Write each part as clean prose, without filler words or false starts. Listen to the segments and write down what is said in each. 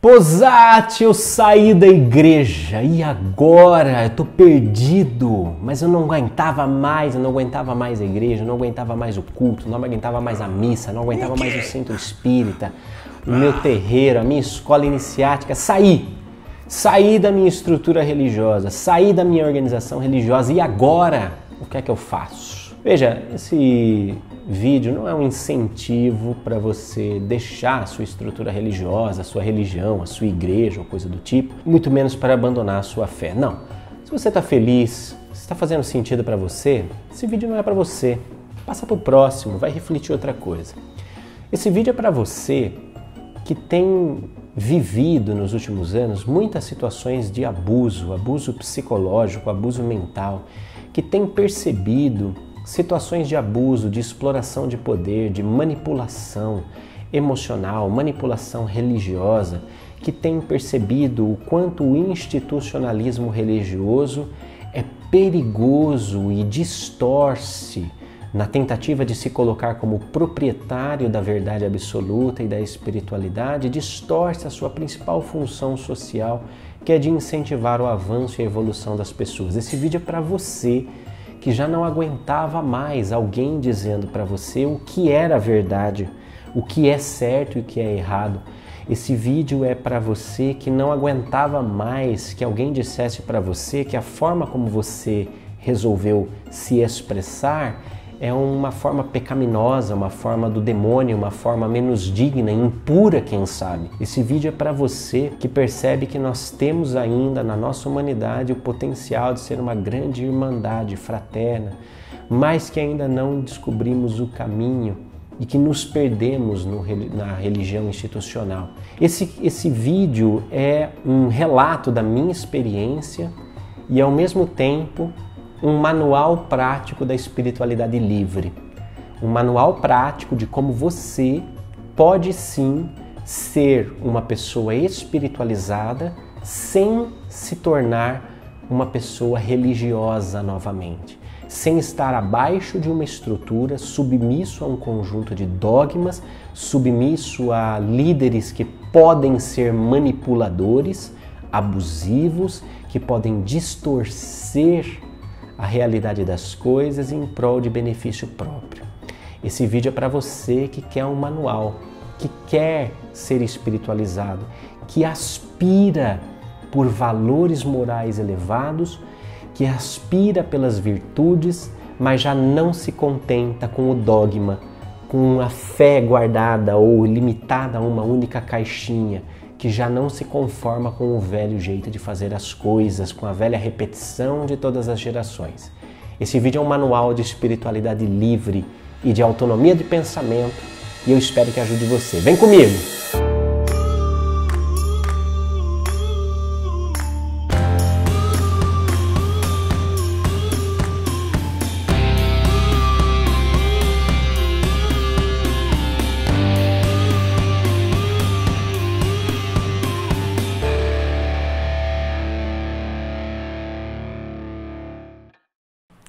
Posati, eu saí da igreja e agora eu tô perdido, mas eu não aguentava mais a igreja, não aguentava mais o culto, não aguentava mais a missa, não aguentava mais o centro espírita, o meu terreiro, a minha escola iniciática. Saí da minha estrutura religiosa, saí da minha organização religiosa e agora o que é que eu faço? Veja, esse vídeo não é um incentivo para você deixar a sua estrutura religiosa, a sua religião, a sua igreja ou coisa do tipo, muito menos para abandonar a sua fé. Não. Se você está feliz, se está fazendo sentido para você, esse vídeo não é para você. Passa para o próximo, vai refletir outra coisa. Esse vídeo é para você que tem vivido nos últimos anos muitas situações de abuso psicológico, abuso mental, que tem percebido situações de abuso, de exploração de poder, de manipulação emocional, manipulação religiosa, que tem percebido o quanto o institucionalismo religioso é perigoso e distorce na tentativa de se colocar como proprietário da verdade absoluta e da espiritualidade, distorce a sua principal função social, que é de incentivar o avanço e a evolução das pessoas. Esse vídeo é para você que já não aguentava mais alguém dizendo para você o que era verdade, o que é certo e o que é errado. Esse vídeo é para você que não aguentava mais que alguém dissesse para você que a forma como você resolveu se expressar é uma forma pecaminosa, uma forma do demônio, uma forma menos digna, impura, quem sabe. Esse vídeo é para você que percebe que nós temos ainda na nossa humanidade o potencial de ser uma grande irmandade fraterna, mas que ainda não descobrimos o caminho e que nos perdemos na religião institucional. Esse vídeo é um relato da minha experiência e, ao mesmo tempo, um manual prático da espiritualidade livre. Um manual prático de como você pode sim ser uma pessoa espiritualizada sem se tornar uma pessoa religiosa novamente. Sem estar abaixo de uma estrutura, submisso a um conjunto de dogmas, submisso a líderes que podem ser manipuladores, abusivos, que podem distorcer a realidade das coisas em prol de benefício próprio. Esse vídeo é para você que quer um manual, que quer ser espiritualizado, que aspira por valores morais elevados, que aspira pelas virtudes, mas já não se contenta com o dogma, com a fé guardada ou limitada a uma única caixinha, que já não se conforma com o velho jeito de fazer as coisas, com a velha repetição de todas as gerações. Esse vídeo é um manual de espiritualidade livre e de autonomia de pensamento e eu espero que ajude você. Vem comigo!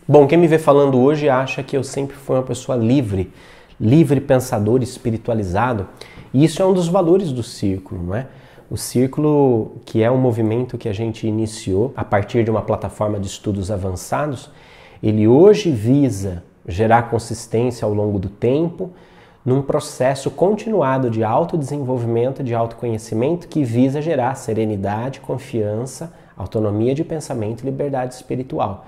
Bom, quem me vê falando hoje acha que eu sempre fui uma pessoa livre pensador, espiritualizado, e isso é um dos valores do Círculo, não é? O Círculo, que é um movimento que a gente iniciou a partir de uma plataforma de estudos avançados, ele hoje visa gerar consistência ao longo do tempo, num processo continuado de autodesenvolvimento, de autoconhecimento, que visa gerar serenidade, confiança, autonomia de pensamento e liberdade espiritual.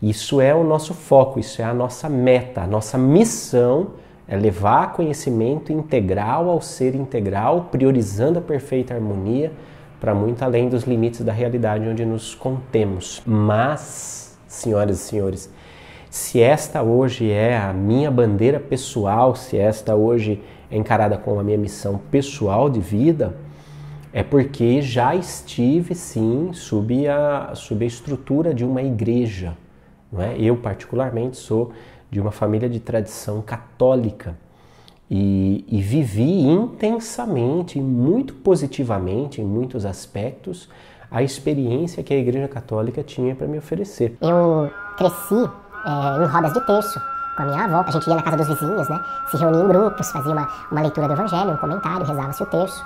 Isso é o nosso foco, isso é a nossa meta, a nossa missão é levar conhecimento integral ao ser integral, priorizando a perfeita harmonia para muito além dos limites da realidade onde nos contemos. Mas, senhoras e senhores, se esta hoje é a minha bandeira pessoal, se esta hoje é encarada como a minha missão pessoal de vida, é porque já estive sim sob a estrutura de uma igreja. Não é? Eu, particularmente, sou de uma família de tradição católica e vivi intensamente e muito positivamente, em muitos aspectos, a experiência que a Igreja Católica tinha para me oferecer. Eu cresci em rodas de terço, com a minha avó. A gente ia na casa dos vizinhos, né? Se reunia em grupos, fazia uma leitura do evangelho, um comentário, rezava-se o terço.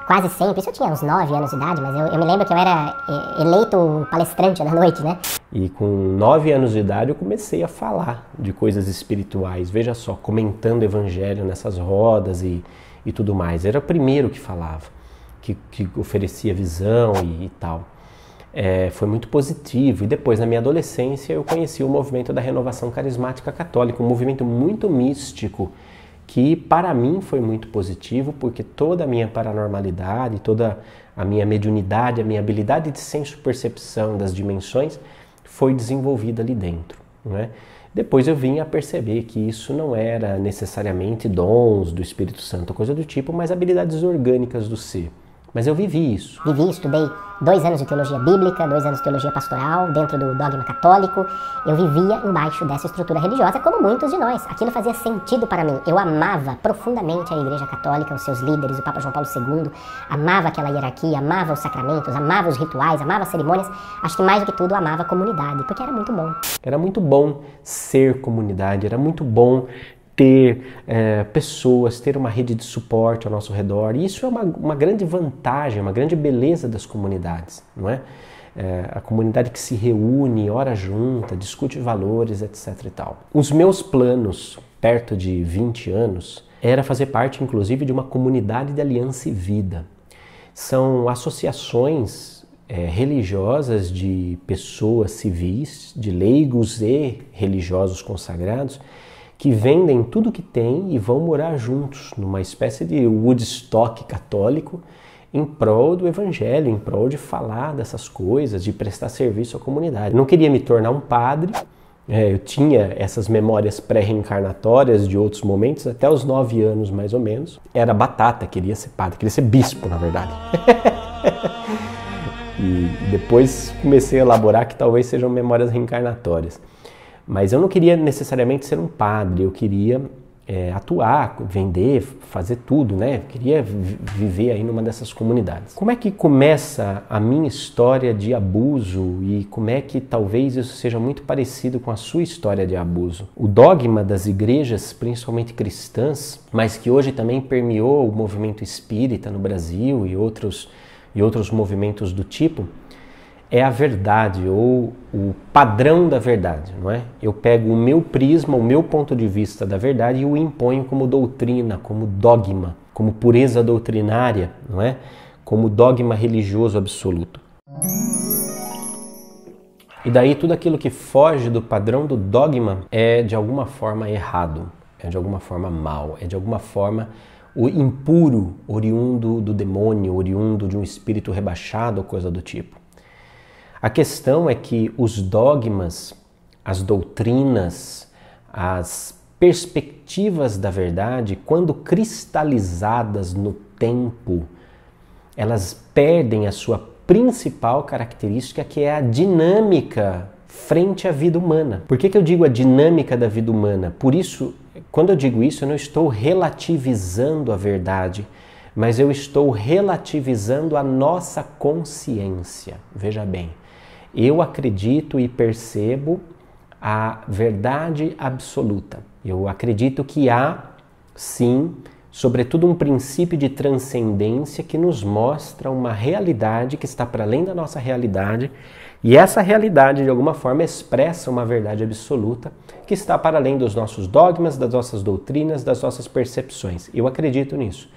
Quase sempre, isso eu tinha uns 9 anos de idade, mas eu me lembro que eu era eleito palestrante da noite, né? E com 9 anos de idade eu comecei a falar de coisas espirituais, veja só, comentando o evangelho nessas rodas e tudo mais. Era o primeiro que falava, que oferecia visão e tal. Foi muito positivo. E depois, na minha adolescência, eu conheci o movimento da Renovação Carismática Católica, um movimento muito místico, que para mim foi muito positivo, porque toda a minha paranormalidade, toda a minha mediunidade, a minha habilidade de senso-percepção das dimensões foi desenvolvida ali dentro, não é? Depois eu vim a perceber que isso não era necessariamente dons do Espírito Santo, coisa do tipo, mas habilidades orgânicas do ser. Mas eu vivi isso. Vivi, estudei 2 anos de teologia bíblica, 2 anos de teologia pastoral, dentro do dogma católico. Eu vivia embaixo dessa estrutura religiosa, como muitos de nós. Aquilo fazia sentido para mim. Eu amava profundamente a Igreja Católica, os seus líderes, o Papa João Paulo II. Amava aquela hierarquia, amava os sacramentos, amava os rituais, amava as cerimônias. Acho que mais do que tudo, amava a comunidade, porque era muito bom. Era muito bom ser comunidade, era muito bom ter pessoas, ter uma rede de suporte ao nosso redor. E isso é uma grande vantagem, uma grande beleza das comunidades, não é? A comunidade que se reúne, ora junta, discute valores, etc. e tal. Os meus planos, perto de 20 anos, era fazer parte, inclusive, de uma comunidade de aliança e vida. São associações religiosas de pessoas civis, de leigos e religiosos consagrados, que vendem tudo que tem e vão morar juntos numa espécie de Woodstock católico em prol do evangelho, em prol de falar dessas coisas, de prestar serviço à comunidade. Eu não queria me tornar um padre, eu tinha essas memórias pré-reencarnatórias de outros momentos, até os 9 anos mais ou menos. Era batata, queria ser padre, queria ser bispo, na verdade. E depois comecei a elaborar que talvez sejam memórias reencarnatórias. Mas eu não queria necessariamente ser um padre, eu queria atuar, vender, fazer tudo, né? Eu queria viver aí numa dessas comunidades. Como é que começa a minha história de abuso e como é que talvez isso seja muito parecido com a sua história de abuso? O dogma das igrejas, principalmente cristãs, mas que hoje também permeou o movimento espírita no Brasil e outros movimentos do tipo, é a verdade ou o padrão da verdade, não é? Eu pego o meu prisma, o meu ponto de vista da verdade e o imponho como doutrina, como dogma, como pureza doutrinária, não é? Como dogma religioso absoluto. E daí tudo aquilo que foge do padrão do dogma é de alguma forma errado, é de alguma forma mal, é de alguma forma o impuro, oriundo do demônio, oriundo de um espírito rebaixado ou coisa do tipo. A questão é que os dogmas, as doutrinas, as perspectivas da verdade, quando cristalizadas no tempo, elas perdem a sua principal característica, que é a dinâmica frente à vida humana. Por que eu digo a dinâmica da vida humana? Por isso, quando eu digo isso, eu não estou relativizando a verdade, mas eu estou relativizando a nossa consciência. Veja bem. Eu acredito e percebo a verdade absoluta. Eu acredito que há, sim, sobretudo um princípio de transcendência que nos mostra uma realidade que está para além da nossa realidade, e essa realidade, de alguma forma, expressa uma verdade absoluta que está para além dos nossos dogmas, das nossas doutrinas, das nossas percepções. Eu acredito nisso.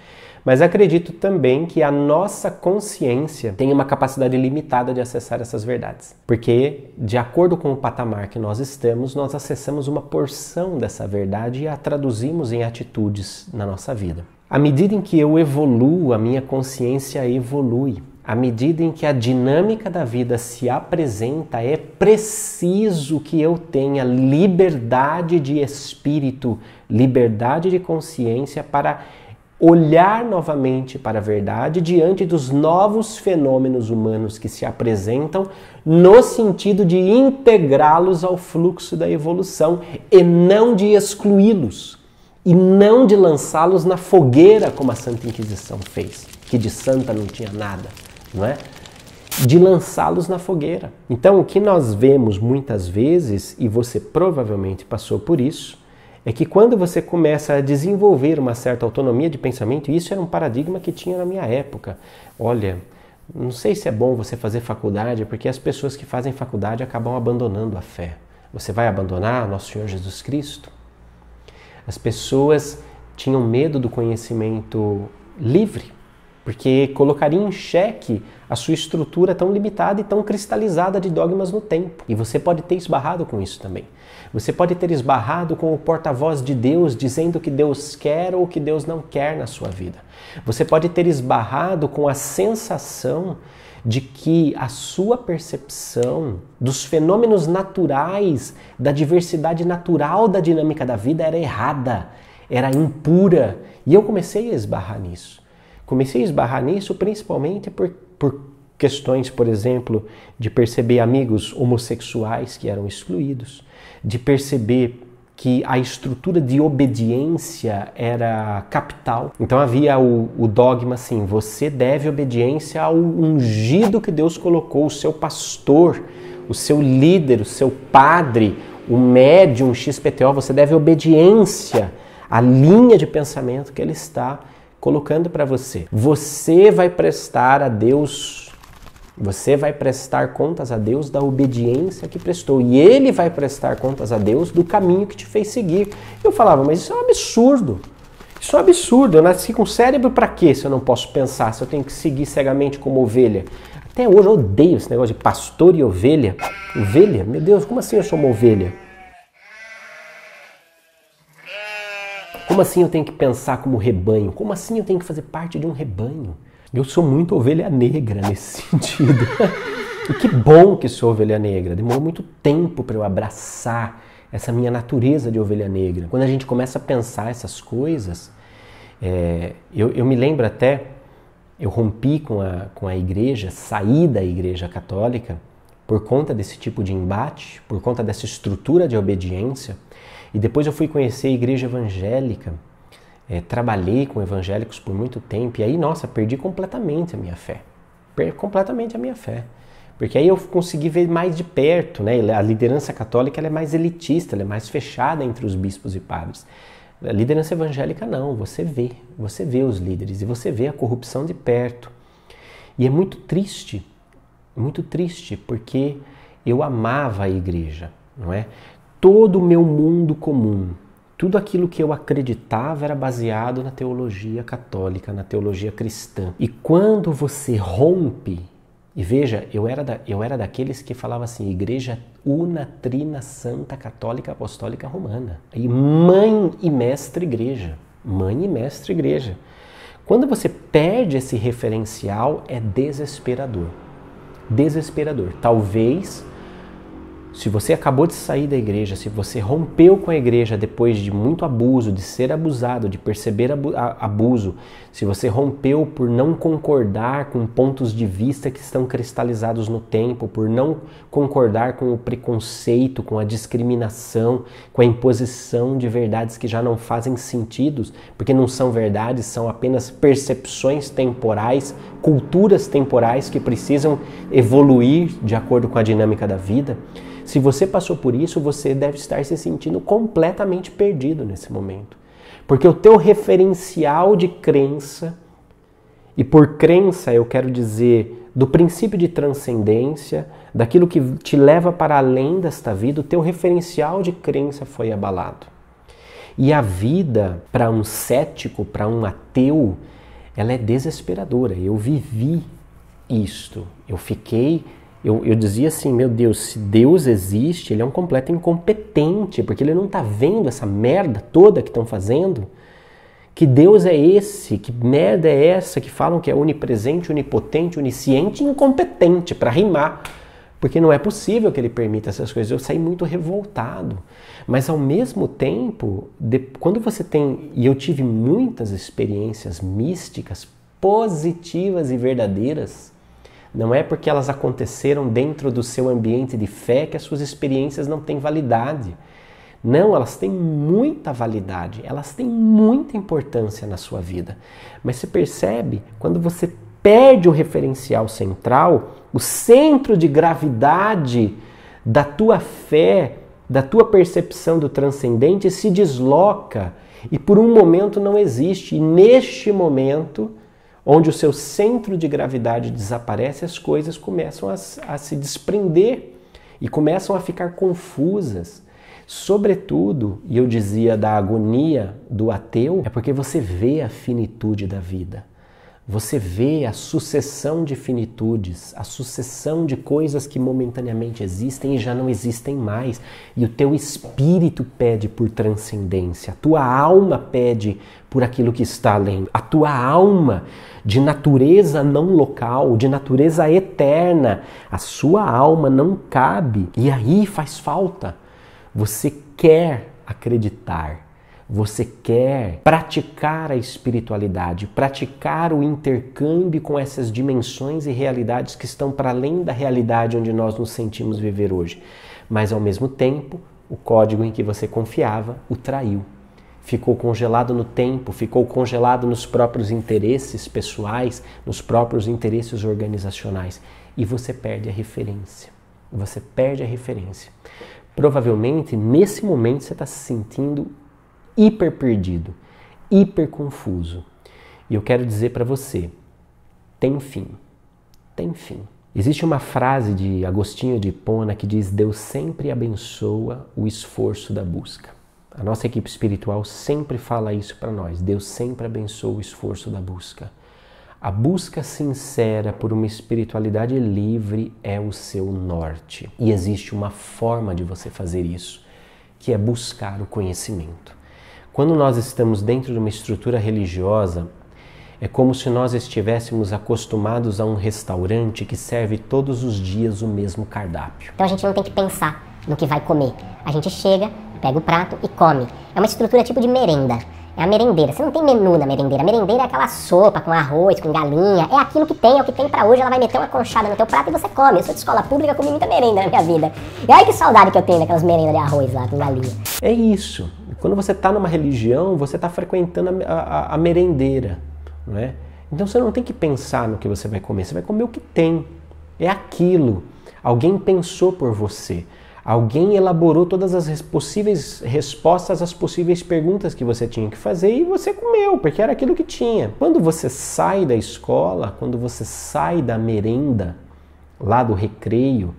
Mas acredito também que a nossa consciência tem uma capacidade limitada de acessar essas verdades. Porque, de acordo com o patamar que nós estamos, nós acessamos uma porção dessa verdade e a traduzimos em atitudes na nossa vida. À medida em que eu evoluo, a minha consciência evolui. À medida em que a dinâmica da vida se apresenta, é preciso que eu tenha liberdade de espírito, liberdade de consciência para olhar novamente para a verdade diante dos novos fenômenos humanos que se apresentam, no sentido de integrá-los ao fluxo da evolução e não de excluí-los, e não de lançá-los na fogueira como a Santa Inquisição fez, que de santa não tinha nada, não é? de lançá-los na fogueira. Então, o que nós vemos muitas vezes, e você provavelmente passou por isso, é que quando você começa a desenvolver uma certa autonomia de pensamento, e isso era um paradigma que tinha na minha época. Olha, não sei se é bom você fazer faculdade, porque as pessoas que fazem faculdade acabam abandonando a fé. Você vai abandonar nosso Senhor Jesus Cristo? As pessoas tinham medo do conhecimento livre, porque colocaria em xeque a sua estrutura tão limitada e tão cristalizada de dogmas no tempo. E você pode ter esbarrado com isso também. Você pode ter esbarrado com o porta-voz de Deus dizendo o que Deus quer ou o que Deus não quer na sua vida. Você pode ter esbarrado com a sensação de que a sua percepção dos fenômenos naturais, da diversidade natural da dinâmica da vida era errada, era impura. E eu comecei a esbarrar nisso. Comecei a esbarrar nisso principalmente por questões, por exemplo, de perceber amigos homossexuais que eram excluídos, de perceber que a estrutura de obediência era capital. Então havia o dogma assim, você deve obediência ao ungido que Deus colocou, o seu pastor, o seu líder, o seu padre, o médium XPTO, você deve obediência à linha de pensamento que ele está colocando para você. Você vai prestar a Deus, você vai prestar contas a Deus da obediência que prestou. E Ele vai prestar contas a Deus do caminho que te fez seguir. Eu falava, mas isso é um absurdo. Isso é um absurdo. Eu nasci com cérebro para quê se eu não posso pensar, se eu tenho que seguir cegamente como ovelha? Até hoje eu odeio esse negócio de pastor e ovelha. Ovelha? Meu Deus, como assim eu sou uma ovelha? Como assim eu tenho que pensar como rebanho? Como assim eu tenho que fazer parte de um rebanho? Eu sou muito ovelha negra nesse sentido. E que bom que sou ovelha negra. Demorou muito tempo para eu abraçar essa minha natureza de ovelha negra. Quando a gente começa a pensar essas coisas, eu me lembro até, eu rompi com a igreja, saí da igreja católica por conta desse tipo de embate, por conta dessa estrutura de obediência. E depois eu fui conhecer a igreja evangélica, trabalhei com evangélicos por muito tempo, e aí, nossa, perdi completamente a minha fé. Completamente a minha fé. Porque aí eu consegui ver mais de perto, né? A liderança católica ela é mais elitista, ela é mais fechada entre os bispos e padres. A liderança evangélica não, você vê os líderes e você vê a corrupção de perto. E é muito triste, porque eu amava a igreja, não é? Todo o meu mundo comum, tudo aquilo que eu acreditava era baseado na teologia católica, na teologia cristã. E quando você rompe, e veja, eu era daqueles que falava assim, Igreja Una, Trina, Santa, Católica, Apostólica, Romana. E mãe e mestre igreja. Mãe e mestre igreja. Quando você perde esse referencial, é desesperador. Desesperador. Talvez, se você acabou de sair da igreja, se você rompeu com a igreja depois de muito abuso, de ser abusado, de perceber abuso, se você rompeu por não concordar com pontos de vista que estão cristalizados no tempo, por não concordar com o preconceito, com a discriminação, com a imposição de verdades que já não fazem sentido, porque não são verdades, são apenas percepções temporais, culturas temporais que precisam evoluir de acordo com a dinâmica da vida. Se você passou por isso, você deve estar se sentindo completamente perdido nesse momento. Porque o teu referencial de crença, e por crença eu quero dizer do princípio de transcendência, daquilo que te leva para além desta vida, o teu referencial de crença foi abalado. E a vida, para um cético, para um ateu, ela é desesperadora. Eu vivi isto. Eu dizia assim, meu Deus, se Deus existe, ele é um completo incompetente, porque ele não está vendo essa merda toda que estão fazendo. Que Deus é esse? Que merda é essa que falam que é onipresente, onipotente, onisciente e incompetente, para rimar? Porque não é possível que ele permita essas coisas. Eu saí muito revoltado. Mas ao mesmo tempo, quando você tem, e eu tive muitas experiências místicas positivas e verdadeiras, não é porque elas aconteceram dentro do seu ambiente de fé que as suas experiências não têm validade. Não, elas têm muita validade, elas têm muita importância na sua vida. Mas você percebe, quando você perde o referencial central, o centro de gravidade da tua fé, da tua percepção do transcendente se desloca e por um momento não existe. E neste momento, onde o seu centro de gravidade desaparece, as coisas começam a se desprender e começam a ficar confusas. Sobretudo, e eu dizia da agonia do ateu, é porque você vê a finitude da vida. Você vê a sucessão de finitudes, a sucessão de coisas que momentaneamente existem e já não existem mais. E o teu espírito pede por transcendência, a tua alma pede por aquilo que está além. A tua alma, de natureza não local, de natureza eterna, a sua alma não cabe. E aí faz falta. Você quer acreditar. Você quer praticar a espiritualidade, praticar o intercâmbio com essas dimensões e realidades que estão para além da realidade onde nós nos sentimos viver hoje. Mas, ao mesmo tempo, o código em que você confiava o traiu. Ficou congelado no tempo, ficou congelado nos próprios interesses pessoais, nos próprios interesses organizacionais. E você perde a referência. Você perde a referência. Provavelmente, nesse momento, você está se sentindo hiper perdido, hiper confuso. E eu quero dizer para você, tem fim, tem fim. Existe uma frase de Agostinho de Hipona que diz: Deus sempre abençoa o esforço da busca. A nossa equipe espiritual sempre fala isso para nós. Deus sempre abençoa o esforço da busca. A busca sincera por uma espiritualidade livre é o seu norte. E existe uma forma de você fazer isso, que é buscar o conhecimento. Quando nós estamos dentro de uma estrutura religiosa, é como se nós estivéssemos acostumados a um restaurante que serve todos os dias o mesmo cardápio. Então a gente não tem que pensar no que vai comer. A gente chega, pega o prato e come. É uma estrutura tipo de merenda. É a merendeira. Você não tem menu na merendeira. A merendeira é aquela sopa com arroz, com galinha. É aquilo que tem, é o que tem pra hoje. Ela vai meter uma conchada no teu prato e você come. Eu sou de escola pública, comi muita merenda na minha vida. E olha que saudade que eu tenho daquelas merendas de arroz lá com galinha. É isso. Quando você está numa religião, você está frequentando a merendeira, não é? Então você não tem que pensar no que você vai comer. Você vai comer o que tem. É aquilo. Alguém pensou por você. Alguém elaborou todas as possíveis respostas às possíveis perguntas que você tinha que fazer e você comeu, porque era aquilo que tinha. Quando você sai da escola, quando você sai da merenda, lá do recreio,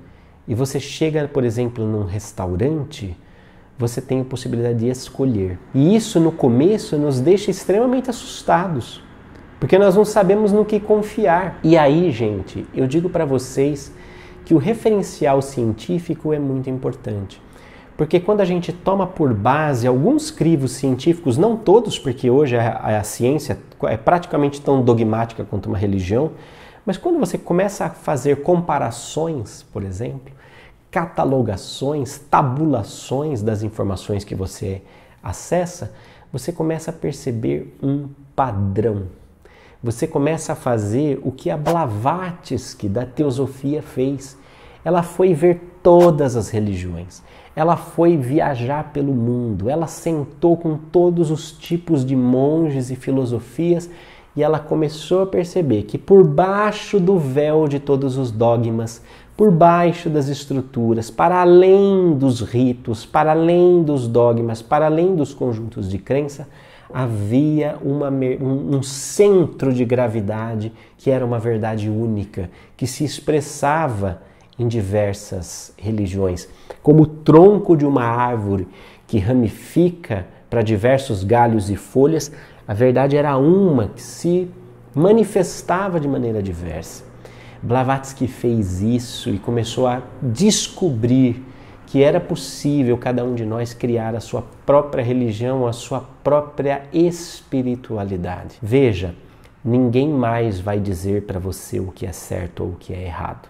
e você chega, por exemplo, num restaurante, você tem a possibilidade de escolher. E isso, no começo, nos deixa extremamente assustados, porque nós não sabemos no que confiar. E aí, gente, eu digo para vocês que o referencial científico é muito importante. Porque quando a gente toma por base alguns crivos científicos, não todos, porque hoje a ciência é praticamente tão dogmática quanto uma religião, mas quando você começa a fazer comparações, por exemplo, catalogações, tabulações das informações que você acessa, você começa a perceber um padrão. Você começa a fazer o que a Blavatsky da teosofia fez. Ela foi ver todas as religiões. Ela foi viajar pelo mundo. Ela sentou com todos os tipos de monges e filosofias e ela começou a perceber que por baixo do véu de todos os dogmas, por baixo das estruturas, para além dos ritos, para além dos dogmas, para além dos conjuntos de crença, havia um centro de gravidade que era uma verdade única, que se expressava em diversas religiões, como o tronco de uma árvore que ramifica para diversos galhos e folhas. A verdade era uma que se manifestava de maneira diversa. Blavatsky fez isso e começou a descobrir que era possível cada um de nós criar a sua própria religião, a sua própria espiritualidade. Veja, ninguém mais vai dizer para você o que é certo ou o que é errado.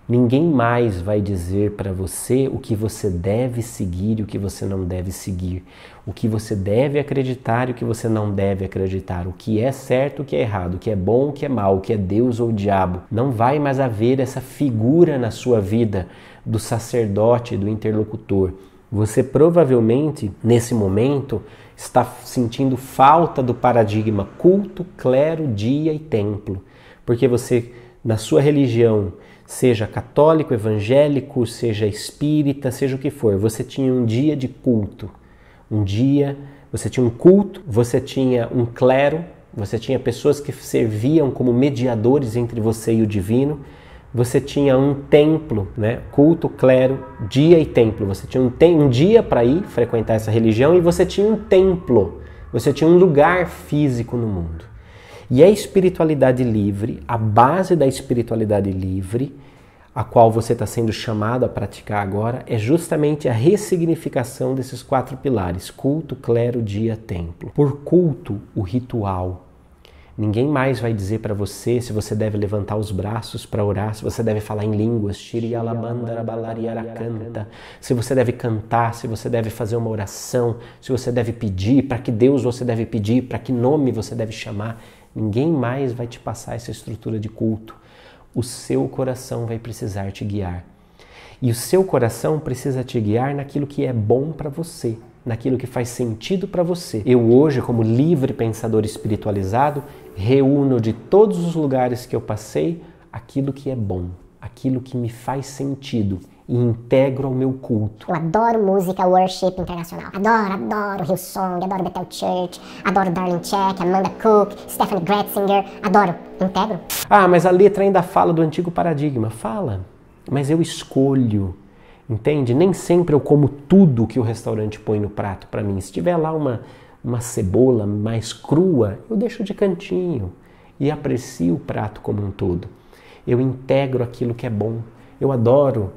Ninguém mais vai dizer para você o que você deve seguir e o que você não deve seguir. O que você deve acreditar e o que você não deve acreditar. O que é certo, o que é errado. O que é bom, o que é mal. O que é Deus ou o diabo. Não vai mais haver essa figura na sua vida do sacerdote, do interlocutor. Você provavelmente, nesse momento, está sentindo falta do paradigma culto, clero, dia e templo. porque você, na sua religião, seja católico, evangélico, seja espírita, seja o que for, você tinha um dia de culto. Um dia, você tinha um culto, você tinha um clero, você tinha pessoas que serviam como mediadores entre você e o divino, você tinha um templo, né? Culto, clero, dia e templo. Você tinha um dia para ir frequentar essa religião e você tinha um templo, você tinha um lugar físico no mundo. E a espiritualidade livre, a base da espiritualidade livre, a qual você está sendo chamado a praticar agora, é justamente a ressignificação desses 4 pilares: culto, clero, dia, templo. Por culto, o ritual. Ninguém mais vai dizer para você se você deve levantar os braços para orar, se você deve falar em línguas, se você deve cantar, se você deve fazer uma oração, se você deve pedir, para que Deus você deve pedir, para que nome você deve chamar. Ninguém mais vai te passar essa estrutura de culto. O seu coração vai precisar te guiar. E o seu coração precisa te guiar naquilo que é bom para você, naquilo que faz sentido para você. Eu hoje, como livre pensador espiritualizado, reúno de todos os lugares que eu passei aquilo que é bom, aquilo que me faz sentido e integro ao meu culto. Eu adoro música worship internacional. Adoro Hillsong, adoro Bethel Church, adoro Darlene Check, Amanda Cook, Stephanie Gretzinger, adoro. Integro. Ah, mas a letra ainda fala do antigo paradigma. Fala, mas eu escolho. Entende? Nem sempre eu como tudo que o restaurante põe no prato para mim. Se tiver lá uma cebola mais crua, eu deixo de cantinho e aprecio o prato como um todo. Eu integro aquilo que é bom. Eu adoro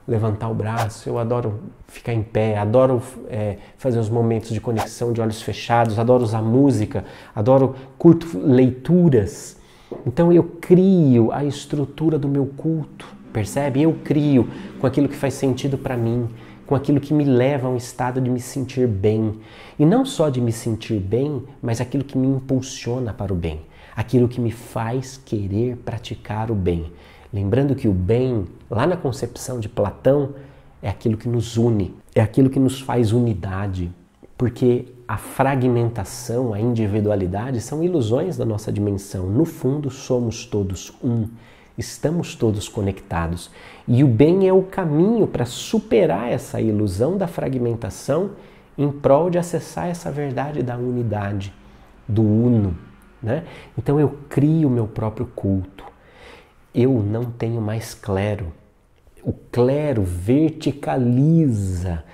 levantar o braço, eu adoro ficar em pé, adoro fazer os momentos de conexão de olhos fechados, adoro usar música, curto leituras. Então eu crio a estrutura do meu culto. Percebe? Eu crio com aquilo que faz sentido para mim, com aquilo que me leva a um estado de me sentir bem. E não só de me sentir bem, mas aquilo que me impulsiona para o bem. Aquilo que me faz querer praticar o bem. Lembrando que o bem, lá na concepção de Platão, é aquilo que nos une, é aquilo que nos faz unidade. Porque a fragmentação, a individualidade são ilusões da nossa dimensão. No fundo, somos todos um. Estamos todos conectados e o bem é o caminho para superar essa ilusão da fragmentação em prol de acessar essa verdade da unidade, do uno, né? Então eu crio o meu próprio culto. Eu não tenho mais clero. O clero verticaliza,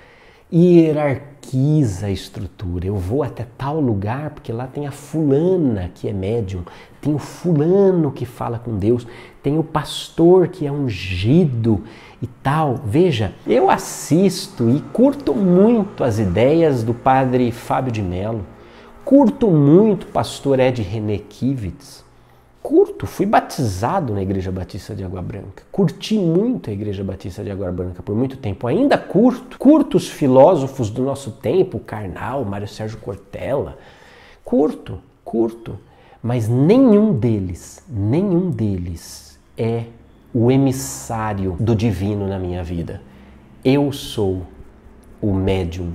hierarquiza a estrutura. Eu vou até tal lugar porque lá tem a fulana que é médium, tem o fulano que fala com Deus, tem o pastor que é ungido e tal. Veja, eu assisto e curto muito as ideias do padre Fábio de Mello, curto muito o pastor Ed René Kivitz, fui batizado na Igreja Batista de Água Branca, curti muito a Igreja Batista de Água Branca por muito tempo, ainda curto os filósofos do nosso tempo, Karnal, Mário Sérgio Cortella, curto, mas nenhum deles é o emissário do divino na minha vida. Eu sou o médium,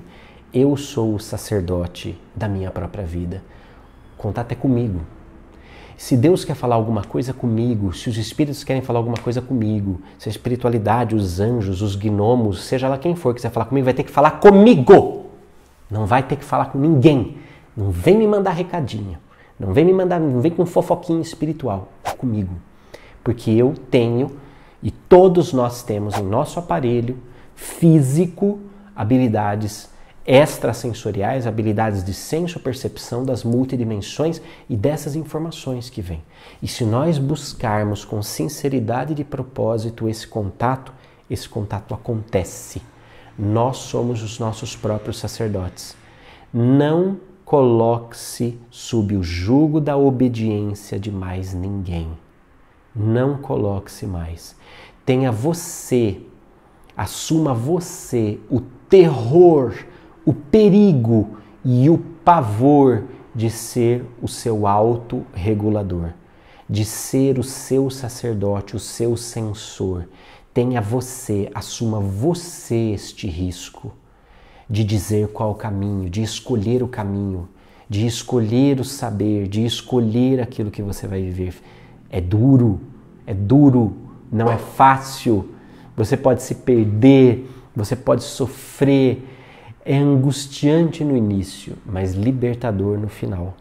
eu sou o sacerdote da minha própria vida. O contato é comigo. Se Deus quer falar alguma coisa comigo, se os espíritos querem falar alguma coisa comigo, se a espiritualidade, os anjos, os gnomos, seja lá quem for que quiser falar comigo, vai ter que falar comigo. Não vai ter que falar com ninguém. Não vem me mandar recadinho. Não vem com fofoquinha espiritual. É comigo. Porque eu tenho, e todos nós temos em nosso aparelho físico, habilidades extrasensoriais, habilidades de senso-percepção das multidimensões e dessas informações que vêm. E se nós buscarmos com sinceridade de propósito esse contato acontece. Nós somos os nossos próprios sacerdotes. Não coloque-se sob o jugo da obediência de mais ninguém. Não coloque-se mais. Tenha você, assuma você o terror, o perigo e o pavor de ser o seu autorregulador, de ser o seu sacerdote, o seu censor. Tenha você, assuma você este risco de dizer qual o caminho, de escolher o caminho, de escolher o saber, de escolher aquilo que você vai viver. É duro, não é fácil. Você pode se perder, você pode sofrer. É angustiante no início, mas libertador no final.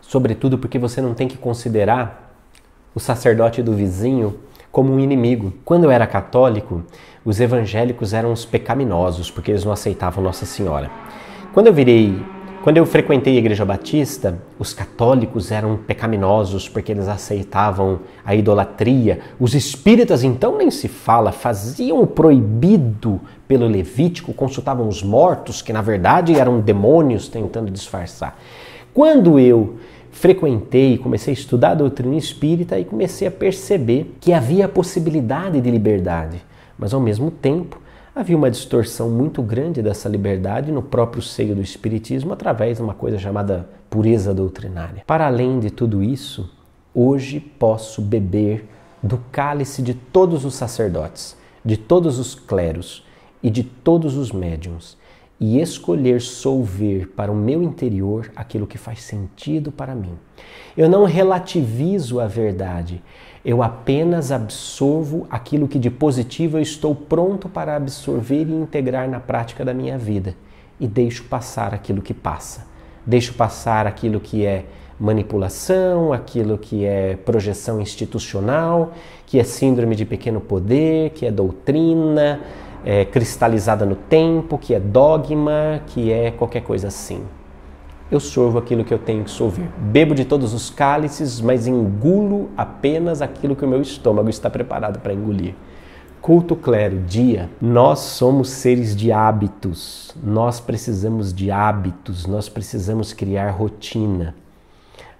Sobretudo porque você não tem que considerar o sacerdote do vizinho como um inimigo. Quando eu era católico, os evangélicos eram os pecaminosos, porque eles não aceitavam Nossa Senhora. Quando eu frequentei a Igreja Batista, os católicos eram pecaminosos porque eles aceitavam a idolatria. Os espíritas, então, nem se fala, faziam o proibido pelo Levítico, consultavam os mortos, que na verdade eram demônios tentando disfarçar. Quando eu frequentei, comecei a estudar a doutrina espírita e comecei a perceber que havia a possibilidade de liberdade, mas ao mesmo tempo havia uma distorção muito grande dessa liberdade no próprio seio do espiritismo através de uma coisa chamada pureza doutrinária. Para além de tudo isso, hoje posso beber do cálice de todos os sacerdotes, de todos os cleros e de todos os médiuns e escolher solver para o meu interior aquilo que faz sentido para mim. Eu não relativizo a verdade, eu apenas absorvo aquilo que de positivo eu estou pronto para absorver e integrar na prática da minha vida e deixo passar aquilo que passa. Deixo passar aquilo que é manipulação, aquilo que é projeção institucional, que é síndrome de pequeno poder, que é doutrina, cristalizada no tempo, que é dogma, que é qualquer coisa assim. Eu sorvo aquilo que eu tenho que sorver. Bebo de todos os cálices, mas engulo apenas aquilo que o meu estômago está preparado para engolir. Culto clero, dia. Nós somos seres de hábitos. Nós precisamos de hábitos, nós precisamos criar rotina.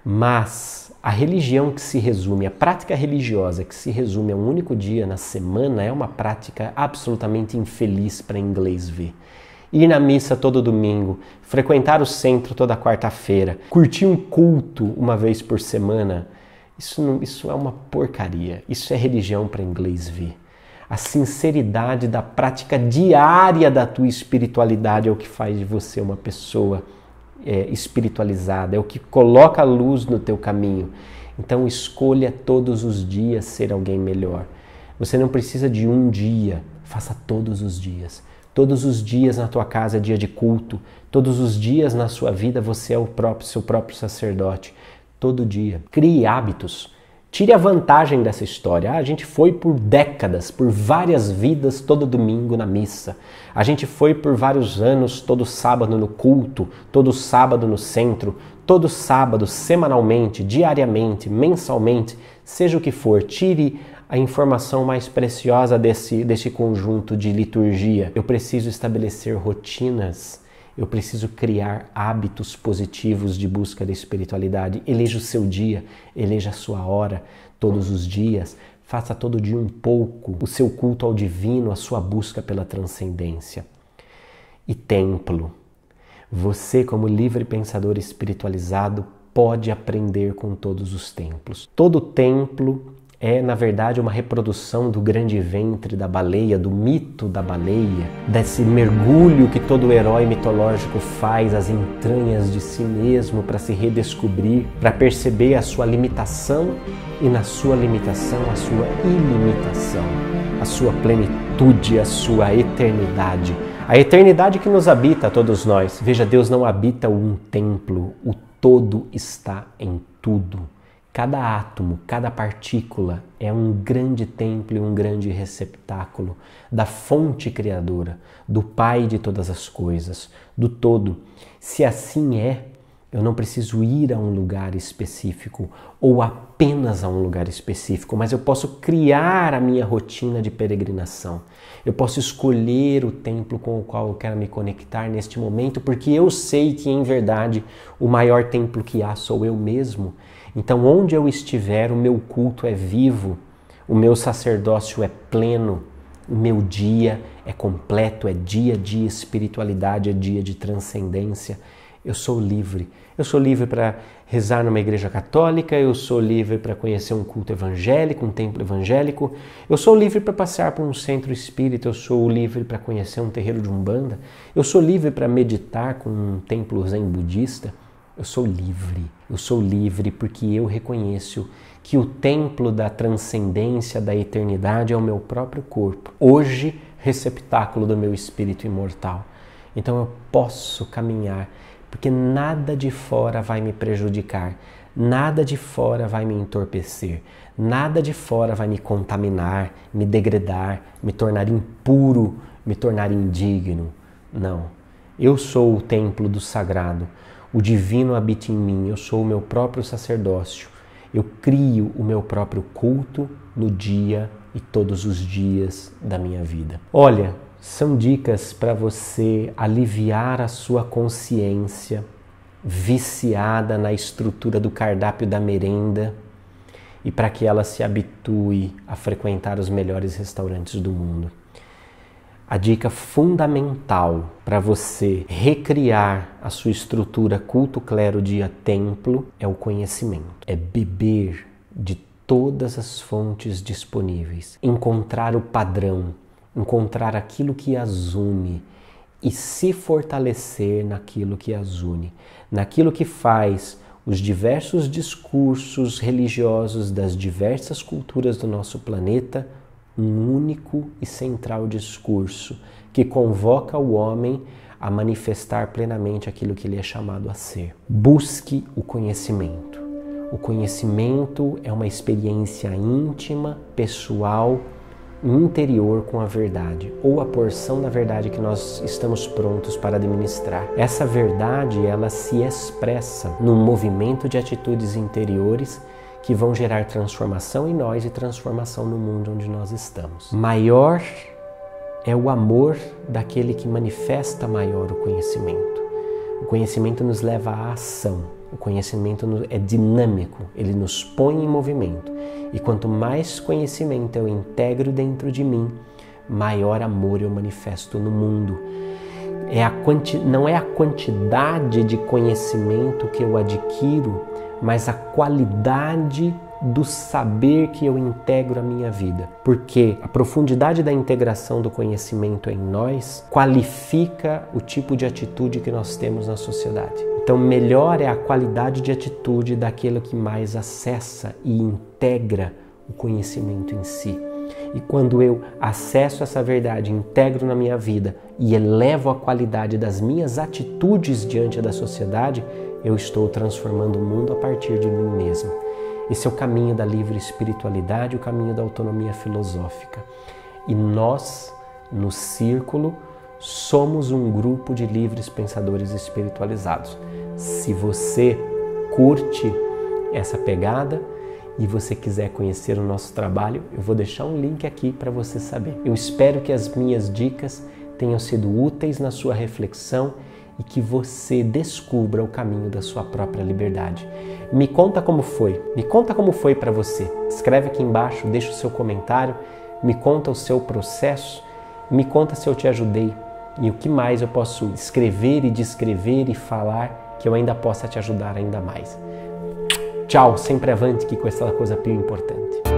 Mas a religião que se resume, a prática religiosa que se resume a um único dia na semana é uma prática absolutamente infeliz para inglês ver. Ir na missa todo domingo, frequentar o centro toda quarta-feira, curtir um culto uma vez por semana, isso é uma porcaria. Isso é religião para inglês ver. A sinceridade da prática diária da tua espiritualidade é o que faz de você uma pessoa espiritualizada, é o que coloca a luz no teu caminho. Então escolha todos os dias ser alguém melhor. Você não precisa de um dia, faça todos os dias. Todos os dias na tua casa é dia de culto. Todos os dias na sua vida você é seu próprio sacerdote. Todo dia. Crie hábitos. Tire a vantagem dessa história. A gente foi por décadas, por várias vidas, todo domingo na missa. A gente foi por vários anos, todo sábado no culto, todo sábado no centro, todo sábado, semanalmente, diariamente, mensalmente, seja o que for. Tire a informação mais preciosa desse conjunto de liturgia. Eu preciso estabelecer rotinas. Eu preciso criar hábitos positivos de busca da espiritualidade. Eleja o seu dia, eleja a sua hora todos os dias. Faça todo dia um pouco o seu culto ao divino, a sua busca pela transcendência. E templo. Você, como livre pensador espiritualizado, pode aprender com todos os templos. Todo templo é, na verdade, uma reprodução do grande ventre da baleia, do mito da baleia, desse mergulho que todo herói mitológico faz às entranhas de si mesmo para se redescobrir, para perceber a sua limitação e, na sua limitação, a sua ilimitação, a sua plenitude, a sua eternidade. A eternidade que nos habita a todos nós. Veja, Deus não habita um templo, o todo está em tudo. Cada átomo, cada partícula é um grande templo e um grande receptáculo da fonte criadora, do Pai de todas as coisas, do todo. Se assim é, eu não preciso ir a um lugar específico ou apenas a um lugar específico, mas eu posso criar a minha rotina de peregrinação. Eu posso escolher o templo com o qual eu quero me conectar neste momento, porque eu sei que, em verdade, o maior templo que há sou eu mesmo. Então, onde eu estiver, o meu culto é vivo, o meu sacerdócio é pleno, o meu dia é completo, é dia de espiritualidade, é dia de transcendência. Eu sou livre. Eu sou livre para rezar numa igreja católica, eu sou livre para conhecer um culto evangélico, um templo evangélico, eu sou livre para passear por um centro espírita, eu sou livre para conhecer um terreiro de Umbanda, eu sou livre para meditar com um templo zen budista, Eu sou livre. Eu sou livre porque eu reconheço que o templo da transcendência, da eternidade é o meu próprio corpo. Hoje, receptáculo do meu espírito imortal. Então eu posso caminhar, porque nada de fora vai me prejudicar, nada de fora vai me entorpecer, nada de fora vai me contaminar, me degradar, me tornar impuro, me tornar indigno. Não. Eu sou o templo do sagrado. O divino habita em mim. Eu sou o meu próprio sacerdócio. Eu crio o meu próprio culto no dia e todos os dias da minha vida. Olha, são dicas para você aliviar a sua consciência viciada na estrutura do cardápio da merenda e para que ela se habitue a frequentar os melhores restaurantes do mundo. A dica fundamental para você recriar a sua estrutura culto, clero, dia, templo é o conhecimento. É beber de todas as fontes disponíveis, encontrar o padrão, encontrar aquilo que as une e se fortalecer naquilo que as une, naquilo que faz os diversos discursos religiosos das diversas culturas do nosso planeta um único e central discurso que convoca o homem a manifestar plenamente aquilo que ele é chamado a ser. Busque o conhecimento. O conhecimento é uma experiência íntima, pessoal, interior com a verdade, ou a porção da verdade que nós estamos prontos para administrar. Essa verdade, ela se expressa num movimento de atitudes interiores que vão gerar transformação em nós e transformação no mundo onde nós estamos. Maior é o amor daquele que manifesta maior o conhecimento. O conhecimento nos leva à ação. O conhecimento é dinâmico, ele nos põe em movimento. E quanto mais conhecimento eu integro dentro de mim, maior amor eu manifesto no mundo. Não é a quantidade de conhecimento que eu adquiro, mas a qualidade do saber que eu integro à minha vida. Porque a profundidade da integração do conhecimento em nós qualifica o tipo de atitude que nós temos na sociedade. Então, melhor é a qualidade de atitude daquele que mais acessa e integra o conhecimento em si. E quando eu acesso essa verdade, integro na minha vida e elevo a qualidade das minhas atitudes diante da sociedade, eu estou transformando o mundo a partir de mim mesmo. Esse é o caminho da livre espiritualidade, o caminho da autonomia filosófica. E nós, no Círculo, somos um grupo de livres pensadores espiritualizados. Se você curte essa pegada e você quiser conhecer o nosso trabalho, eu vou deixar um link aqui para você saber. Eu espero que as minhas dicas tenham sido úteis na sua reflexão e que você descubra o caminho da sua própria liberdade. Me conta como foi para você. Escreve aqui embaixo, deixa o seu comentário, me conta o seu processo, me conta se eu te ajudei e o que mais eu posso escrever e descrever e falar que eu ainda possa te ajudar ainda mais. Tchau, sempre avante, que com essa coisa pio importante.